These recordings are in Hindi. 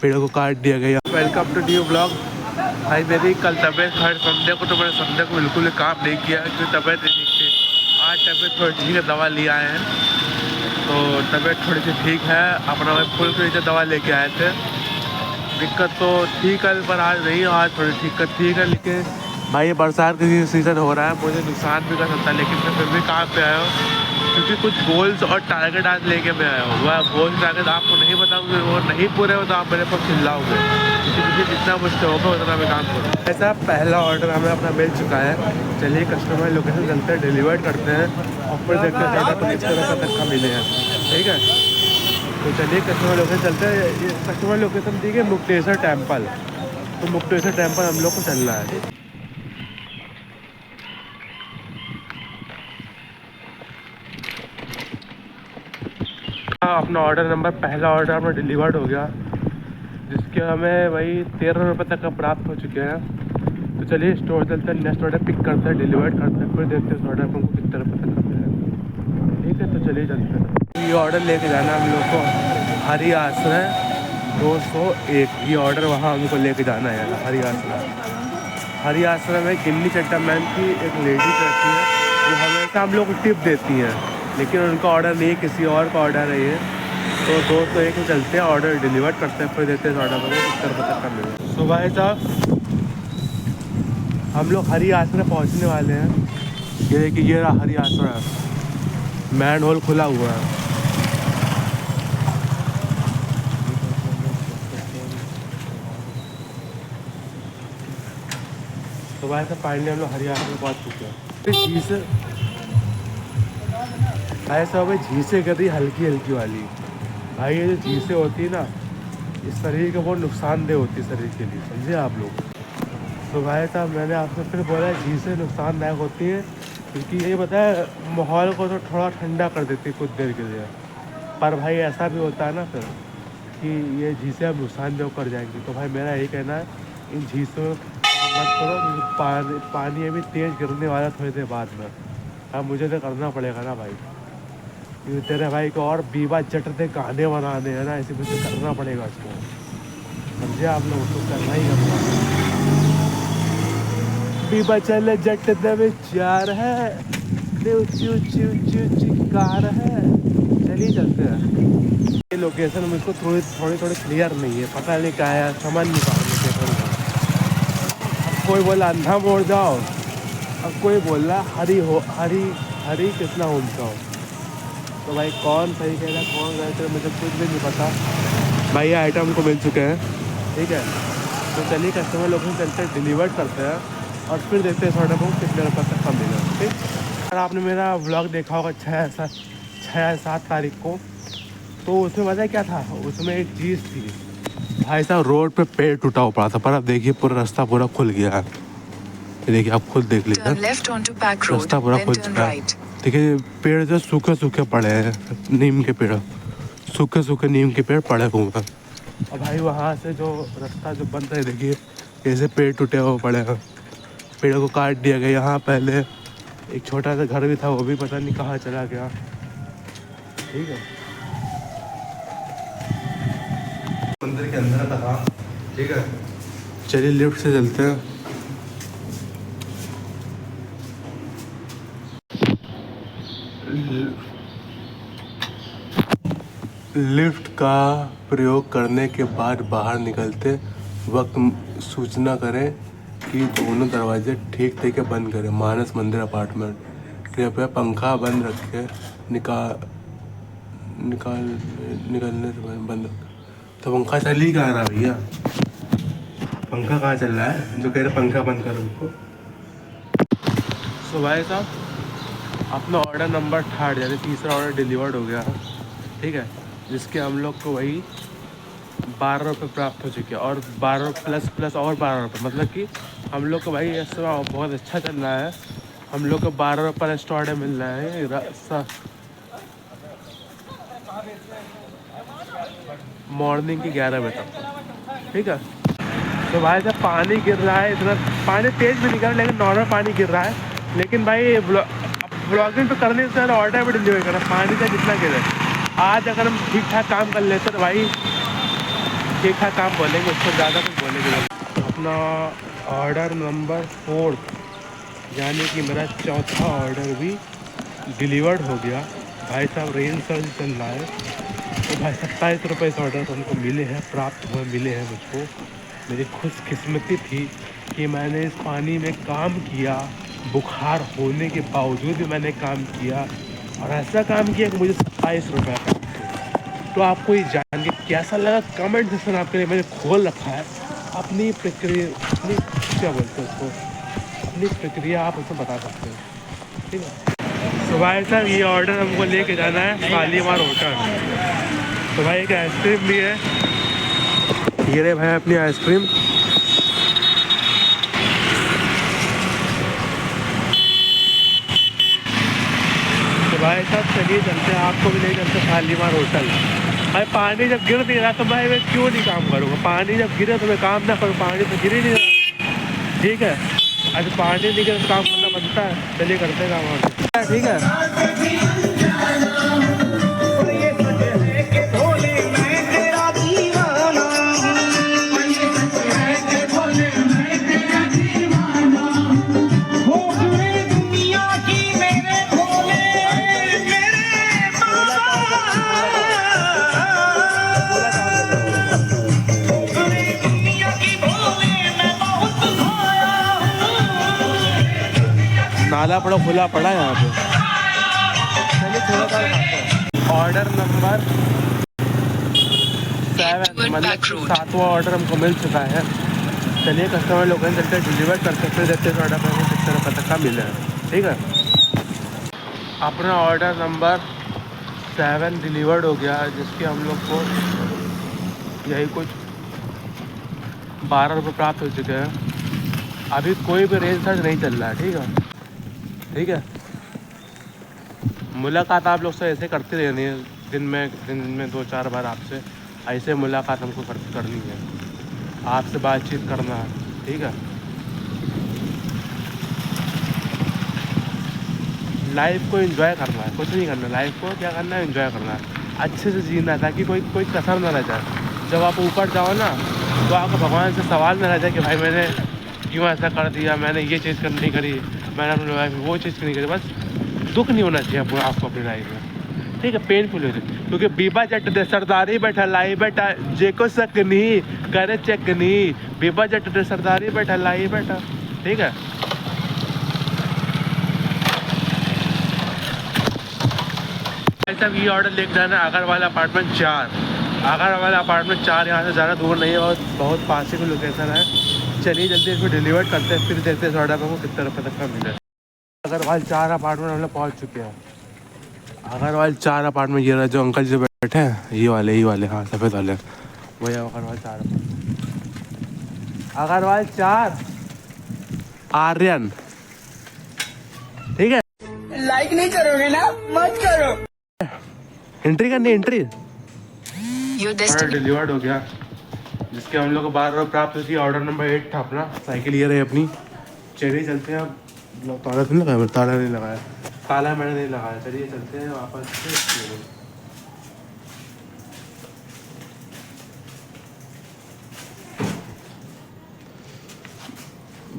पेड़ों को काट दिया गया। Welcome to new blog. भाई मेरी कल तबीयत हर संडे को, तो मैंने संडे को बिल्कुल काम नहीं किया क्योंकि तबीयत नहीं ठीक थी। आज तबीयत थोड़ी ठीक है, दवा ले आए हैं तो तबीयत थोड़ी सी ठीक है। अपना मैं फुल के नीचे दवा लेके आए थे। दिक्कत तो थी कल, पर आज नहीं, आज थोड़ी दिक्कत ठीक है। लेकिन भाई ये बरसात का सीज़न हो रहा है, मुझे नुकसान भी कर सकता है, लेकिन मैं फिर भी काम पे आया हूँ क्योंकि कुछ गोल्स और टारगेट आज लेके मैं आया हूँ। वह गोल्स टारगेट आपको नहीं बताऊँगे, वो नहीं पूरे हो तो आप मेरे पर चिल्लाओगे, क्योंकि मुझे जितना मुझसे होगा उतना मैं काम करूँ। ऐसा पहला ऑर्डर हमें अपना मिल चुका है। चलिए कस्टमर लोकेशन चलते हैं, डिलीवर करते हैं और फिर देखते हैं ज़्यादा तो किस तरह का धक्का मिले हैं। ठीक है, तो चलिए कस्टमर लोकेशन चलते हैं। कस्टमर लोकेशन दी है मुक्तेश्वर टेम्पल, तो मुक्तेश्वर टेम्पल हम लोग को चलना है। अपना ऑर्डर नंबर, पहला ऑर्डर अपना डिलीवर्ड हो गया, जिसके हमें वही 13 रुपये तक का प्राप्त हो चुके हैं। तो चलिए स्टोर चलते हैं, नेक्स्ट ऑर्डर पिक करते हैं, डिलीवर्ड करते हैं, फिर देखते हैं इस ऑर्डर को कितने रुपये तक का मिलेगा। ठीक है, तो चलिए चलते हैं। ये ऑर्डर लेके जाना हम लोग को हरी आश्रय 201, ये ऑर्डर वहाँ हमको लेके जाना है यार। हरी आश्रय में गिन्नी चड्डा मैम की एक लेडी रहती है, वो हमेशा हम लोग को टिप देती हैं, लेकिन उनका ऑर्डर नहीं है, किसी और का ऑर्डर है ये। तो 201 में चलते हैं, ऑर्डर डिलीवर करते हैं, फिर देते हैं ऑर्डर को किस तरह तक का मिलेगा। सुबह साहब हम लोग हरी आश्रय पहुँचने वाले हैं। ये देखिए, ये रहा हरी आश्रय, मैन होल खुला हुआ है। सुबह से फाइनली हम लोग हरी आश्रय पहुँच चुके हैं। झीसे ऐसा हो गई, झीसे कर रही हल्की हल्की वाली। भाई ये जो झीसे होती है ना, इस शरीर को बहुत नुकसानदेह होती है शरीर के लिए, समझे आप लोग। तो भाई साहब मैंने आपसे फिर बोला, झीसे नुकसानदायक होती है क्योंकि ये बताया माहौल को तो थोड़ा ठंडा कर देती है कुछ देर के लिए। पर भाई ऐसा भी होता है ना फिर कि ये झीसे अब नुकसानदेह कर जाएंगी। तो भाई मेरा यही कहना है, इन झीसों मत करो, पानी अभी तेज़ गिरने वाला थोड़ी देर बाद में। अब मुझे तो करना पड़ेगा ना भाई, क्योंकि तेरे भाई को और बीबा जटते गाने बनाने हैं ना, इसी वजह से करना पड़ेगा इसको, समझे आप लोग, उसको करना ही करना। बीबा चले जटते विचार है, ऊंची ऊंची ऊंची ऊंची कार है। चलिए चलते हैं। ये लोकेशन मुझको थोड़ी क्लियर नहीं है, पता नहीं क्या है, समझ नहीं पा रहा लोकेशन। अब कोई बोला अंधा मोड़ जाओ, अब कोई बोल रहा हरी कितना होमता हो। तो भाई कौन सही कह रहा है, कौन गलत है, मुझे कुछ भी नहीं पता। भाई ये आइटम को मिल चुके हैं, ठीक है। तो चलिए कस्टमर लोकेशन चलते हैं, डिलीवर करते हैं और फिर देखते हैं इस ऑर्डर को कितने रुपये तक का मिलेगा। ठीक, अगर आपने मेरा व्लॉग देखा होगा 6-7 तारीख को, तो उसमें पता है क्या था, उसमें एक चीज़ थी। भाई साहब रोड पे पेड़ टूटा हुआ पड़ा था, पर अब देखिए पूरा रास्ता पूरा खुल गया है। ये देखिए, आप खुद देख लीजिए, रास्ता पूरा खुल चुका है। देखिए पेड़ जो सूखे पड़े हैं, नीम के पेड़, सूखे नीम के पेड़ पड़े हुए हैं। और भाई वहाँ से जो रास्ता जो बंद है, देखिए कैसे पेड़ टूटे हुए पड़े हैं, पेड़ों को काट दिया गया। यहाँ पहले एक छोटा सा घर भी था, वो भी पता नहीं कहाँ चला गया। ठीक है, मंदिर के अंदर था। ठीक है, चलिए लिफ्ट से चलते हैं। लिफ्ट का प्रयोग करने के बाद बाहर निकलते वक्त सूचना करें कि दोनों दरवाजे ठीक तरीके बंद करें। मानस मंदिर अपार्टमेंट, कृपया पंखा बंद रखें, निकलने से बंद। तो पंखा चल ही कहाँ रहा भैया, पंखा कहाँ चल रहा है जो कह रहे पंखा बंद करो उनको। तो भाई साहब अपना ऑर्डर नंबर 3 यानी तीसरा ऑर्डर डिलीवर्ड हो गया, ठीक है, जिसके हम लोग को वही 12 रुपये प्राप्त हो चुके हैं, और 12 प्लस और 12 रुपये, मतलब कि हम लोग को भाई इस समय बहुत अच्छा चल रहा है। हम लोग को 12 रुपये पर एक्स्ट्रा ऑर्डर मिल रहा है मॉर्निंग के 11 बजे तक। ठीक है, तो भाई जब पानी गिर रहा है, इतना पानी तेज़ भी नहीं गिर रहा, लेकिन नॉर्मल पानी गिर रहा है। लेकिन भाई ब्लॉगिंग तो करने से ऑर्डर भी डिलीवर करना, पानी का जितना गिरे। आज अगर हम ठीक ठाक काम कर लेते तो भाई ठीक ठाक काम बोलेंगे, उसको ज़्यादा कुछ बोलेंगे। अपना ऑर्डर नंबर 4 यानी कि मेरा चौथा ऑर्डर भी डिलीवर्ड हो गया। भाई साहब रेन सर्च चल रहा है तो भाई 27 रुपये इस ऑर्डर को हमको मिले हैं, प्राप्त हुए मिले हैं मुझको। मेरी खुशकिस्मती थी कि मैंने इस पानी में काम किया, बुखार होने के बावजूद भी मैंने काम किया और ऐसा काम किया कि मुझे 27 रुपये का। तो आपको ये जान के कैसा लगा कमेंट सेक्शन आपके लिए मैंने खोल रखा है। अपनी प्रक्रिया, अपनी क्या बोलते हैं उसको, अपनी प्रक्रिया आप उसमें बता सकते हो, ठीक है। तो भाई साहब ये ऑर्डर हमको लेके जाना है शालीमार होटल। तो भाई एक आइसक्रीम भी है, ये रहे भाई अपनी आइसक्रीम। तो भाई साहब चलिए चलते हैं, आपको भी ले चलते शालीमार होटल। भाई पानी जब गिर नहीं रहा तो भाई मैं क्यों नहीं काम करूँगा? पानी जब गिरे तो मैं काम ना करूँ, पानी तो गिर ही नहीं रहा, ठीक है। अच्छा पानी नहीं गिरे तो काम करना बनता है, चलिए करते हैं काम, ठीक है। नाला पड़ा खुला पड़ा है यहाँ पे। चलिए थोड़ा सा ऑर्डर नंबर 7 मतलब 7वां ऑर्डर हमको मिल चुका है। चलिए कस्टमर लोगों चलते डिलीवर करते फिर देखते हैं ऑर्डर में किस तरह पता कब मिला है, ठीक है। अपना ऑर्डर नंबर 7 डिलीवर्ड हो गया, जिसके हम लोग को यही कुछ 12 रुपये प्राप्त हो चुके हैं। अभी कोई भी रेंज सर्च नहीं चल रहा है, ठीक है, ठीक है। मुलाकात आप लोग से ऐसे करते रहनी है, दिन में 2-4 बार आपसे ऐसे मुलाकात हमको करनी है, आपसे बातचीत करना है, ठीक है। लाइफ को एंजॉय करना है, कुछ नहीं करना, लाइफ को क्या करना है, एंजॉय करना है, अच्छे से जीना है ताकि कोई कसर ना रह जाए। जब आप ऊपर जाओ ना तो आपको भगवान से सवाल ना रह जाए कि भाई मैंने क्यों ऐसा कर दिया, मैंने ये चीज़ नहीं करी, मैंने अपनी लाइफ में वो चीज़ नहीं करी। बस दुख नहीं होना चाहिए आपको अपनी लाइफ में, ठीक है। पेनफुल हो जाए क्योंकि बीबा जट दे सरदारी बैठा लाई बैठा जेको शक नहीं करे चेक नहीं, बीबा जट दे सरदारी बैठा लाई बैठा, ठीक है। सब ये ऑर्डर लेके जाना है अग्रवाल अपार्टमेंट 4। अग्रवाल अपार्टमेंट 4 यहाँ से ज़्यादा दूर नहीं है और बहुत पास की लोकेशन है। चलिए जल्दी इसको डिलीवर करते हैं, फिर देखते हैं ऑर्डर को कितने रुपये तक का मिले। अग्रवाल 4 अपार्टमेंट हम लोग पहुँच चुके हैं। अग्रवाल 4 अपार्टमेंट ये रहा, जो अंकल जो बैठे हैं ये वाले हाँ सफ़ेद वाले, वही अग्रवाल 4 अग्रवाल 4 आर्यन, ठीक है। लाइक नहीं करोगे ना, मत करो। एंट्री करनी, एंट्री डिलीवर्ड हो गया, जिसके हम लोग को 12 रुपये प्राप्त हुई थी। ऑर्डर नंबर 8 था अपना। साइकिल ये रही अपनी। चलिए चलते हैं अब। ताला तो नहीं लगाया, ताला नहीं लगाया, ताला मैंने नहीं लगाया। चलिए चलते हैं वापस से।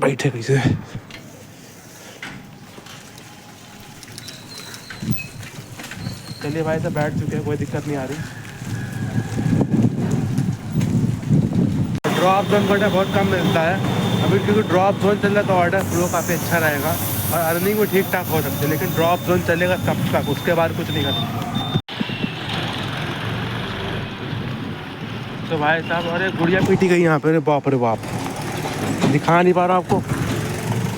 बैठे कैसे? चलिए भाई साहब बैठ चुके हैं, कोई दिक्कत नहीं आ रही। ड्रॉप जोन का बहुत कम मिलता है अभी, क्योंकि ड्रॉप जोन चल रहा है तो ऑर्डर फ्लो काफ़ी अच्छा रहेगा और अर्निंग भी ठीक ठाक हो सकती है। लेकिन ड्रॉप जोन चलेगा तब तक, उसके बाद कुछ नहीं कर सकते। तो भाई साहब अरे गुड़िया पीटी गई यहाँ पे, अरे बाप रे बाप, दिखा नहीं पा रहा आपको।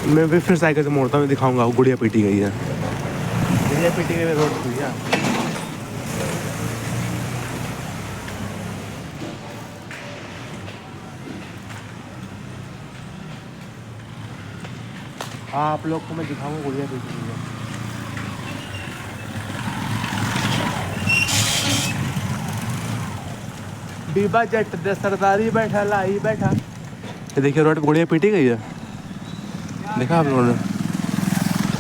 मैं भी फिर साइकिल से मोड़ता हूँ, दिखाऊंगा। गुड़िया पीटी गई है, गुड़िया पीटी गई रोड गुड़िया। हाँ आप लोग को मैं दिखाऊंगा गुड़िया पीटी गई है। बीबा जट दे सरदारी बैठा लाई बैठा। ये देखिए रोड पे गुड़िया पीटी गई है, देखा आप लोगों ने।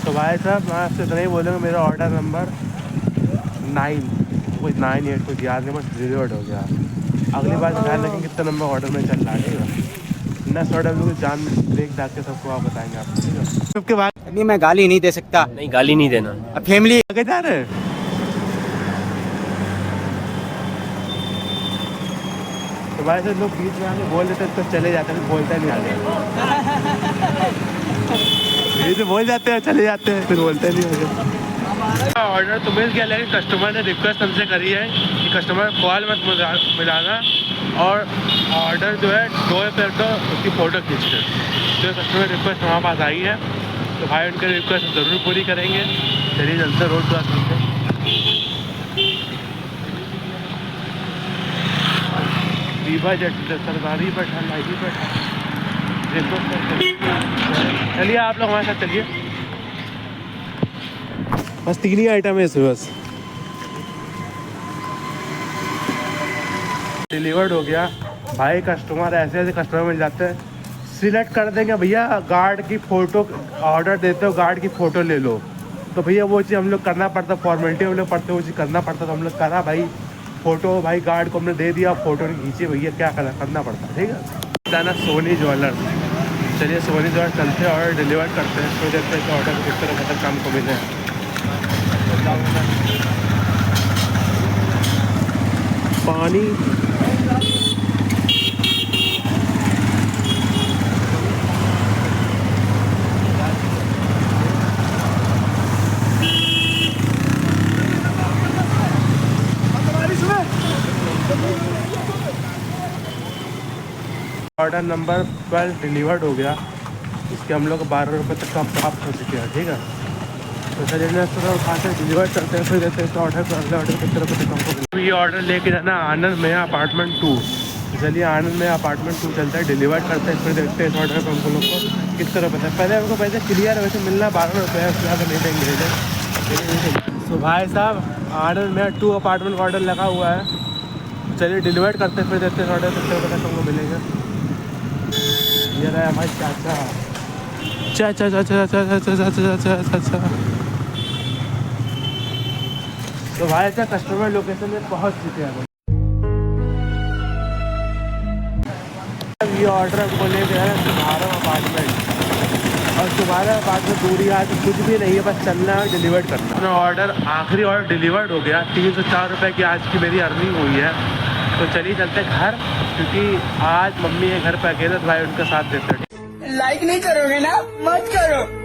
तो भाई साहब मैं आपसे इतना ही बोलूँगा, मेरा ऑर्डर नंबर 9 कोई 9 8 कुछ याद नहीं, बस डिलीवर्ड हो गया। अगली बार ध्यान रखें कितना नंबर ऑर्डर में चल रहा है, ठीक है। नेक्स्ट ऑर्डर में जान देख दाख के सबको आप बताएंगे आपको, ठीक है। सबके बाद नहीं मैं गाली नहीं दे सकता। नहीं गाली नहीं देना। अब फैमिली आगे जा रहे हैं। तो भाई से लोग बीच में आके बोल देते हैं तो चले जाते हैं, बोलता नहीं आगे। बीच में बोल जाते हैं चले जाते हैं, फिर बोलते नहीं आगे। ऑर्डर तो मिल गया, लेकिन कस्टमर ने रिक्वेस्ट हमसे करी है कि कस्टमर कॉल मत मिलाना और ऑर्डर जो है डोर पर तो उसकी फ़ोटो खींच कर। तो कस्टमर रिक्वेस्ट हमारे पास आई है, तो भाई उनके रिक्वेस्ट ज़रूर पूरी करेंगे। चलिए चलते रोड पर चलते हैं। रीवा जेट सरदारी बैठा लाइवी बैठा चलिए आप लोग हमारे साथ चलिए। बस 3 ही आइटम है इसमें, बस डिलीवर्ड हो गया। भाई कस्टमर ऐसे ऐसे कस्टमर मिल जाते हैं, सिलेक्ट कर देंगे भैया गार्ड की फ़ोटो, ऑर्डर देते हो गार्ड की फ़ोटो ले लो। तो भैया वो चीज़ हम लोग करना पड़ता, फॉर्मेलिटी हम लोग पढ़ते वो चीज़ करना पड़ता, तो हम लोग करा भाई। फ़ोटो भाई गार्ड को हमने दे दिया, फ़ोटो नहीं खींची भैया, क्या करना पड़ता, ठीक है। जाना सोनी ज्वेलर, चलिए सोनी ज्वेलर चलते हैं और डिलीवर करते हैं। तो देखते हैं ऑर्डर किस तरह मतलब काम को मिले। पानी ऑर्डर नंबर 12 डिलीवर्ड हो गया। इसके हम लोग को 12 रुपये तक का प्राप्त हो चुके हैं, ठीक है। तो चलिए उठाते हैं, डिलीवर करते हैं, फिर देते हैं ऑर्डर को। अगले ऑर्डर किस तरह से हमको ये ऑर्डर लेके जाना आनंद में अपार्टमेंट 2। चलिए आनंद में अपार्टमेंट 2 चलता है, डिलीवर करते हैं, फिर देखते हैं इस ऑर्डर पर हमको लोग को किस तरह पता है। पहले हमको पैसे क्लियर वैसे मिलना 12 रुपये है, उसके बाद नहीं देंगे। तो भाई साहब आनंद में 2 अपार्टमेंट का ऑर्डर लगा हुआ है। चलिए डिलीवर करते हैं, फिर देखते हैं ऑर्डर किस तरह तक हमको मिलेगा। ये रहा है हमारे चाचा। चाचा चाचा चाचा चाचा चाचा चाचा। तो भाई अच्छा कस्टमर लोकेशन में पहुंच चुके हैं। ये ऑर्डर हमको ले गया है तुम्हारा अपार्टमेंट, और तुम्हारा अपार्टमेंट दूरी आज कुछ भी नहीं है, बस चलना है डिलीवर करना। ऑर्डर आखिरी ऑर्डर डिलीवर्ड हो गया। 304 रुपये की आज की मेरी अर्निंग हुई है। तो चलिए चलते घर, क्योंकि आज मम्मी है घर पे अकेले, तो भाई उनका साथ देते हैं। लाइक नहीं करोगे ना, मत करो।